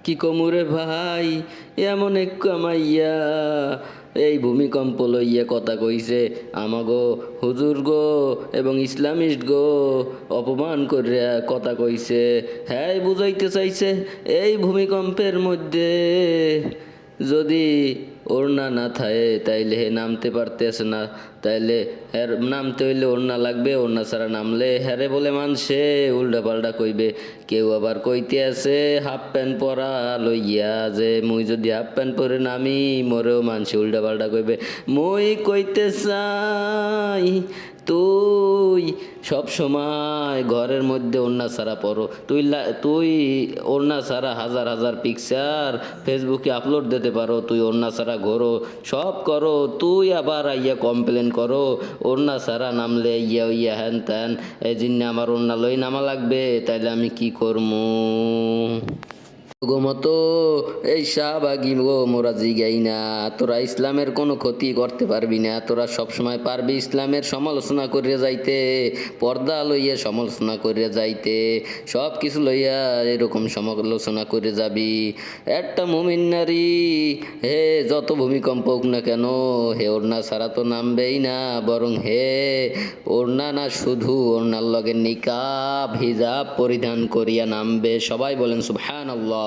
কি কমুরে ভাই, এমন এক কামাইয়া এই ভূমিকম্প লইয়া কথা কইছে আমাগো হুজুর গো এবং ইসলামিস্ট গো অপমান করিয়া কথা কইছে। হ্যাঁ, বুঝাইতে চাইছে এই ভূমিকম্পের মধ্যে যদি ওড়না না থাকে তাইলে হে নামতে পারতেছে না, তাইলে হ্যার নামতে হইলে ওড়না লাগবে, ওড়না ছাড়া নামলে হ্যারে বলে মানছে উল্টা পাল্টা কইবে। কেউ আবার কইতে আছে হাফ প্যান্ট পরা লইয়া যে মুই যদি হাফ প্যান্ট পরে নামি মরেও মানছে উল্টা পাল্টা কইবে। মুই কইতে চাই তুই সব সময় ঘরের মধ্যে ওড়না ছাড়া পরো, তুই ওড়না ছাড়া হাজার হাজার পিকচার ফেসবুকে আপলোড দিতে পারো, তুই ওড়না ছাড়া ঘোরো সব করো, তুই আবার আইয়া কমপ্লেন করো ওড়না ছাড়া নামলে ইয়া ইয়া হ্যান ত্যান, এই জন্য আমার ওড়না লই নামা লাগবে, তাইলে আমি কি করবো? গো মতো এই শাহবাগি গো মোরা জিগাই না, তোরা ইসলামের কোনো ক্ষতি করতে পারবি না, তোরা সবসময় পারবি ইসলামের সমালোচনা করিয়া যাইতে, পর্দা লইয়া সমালোচনা করিয়া যাইতে, সব কিছু লইয়া এরকম সমালোচনা করে যাবি। একটা মুমিন নারী হে যত ভূমিকম্প হোক না কেন হে ওড়না ছাড়া তো নামবেই না, বরং হে ওড়না না শুধু ওড়নার লগে নিকাব হিজাব পরিধান করিয়া নামবে। সবাই বলেন সুবহানাল্লাহ।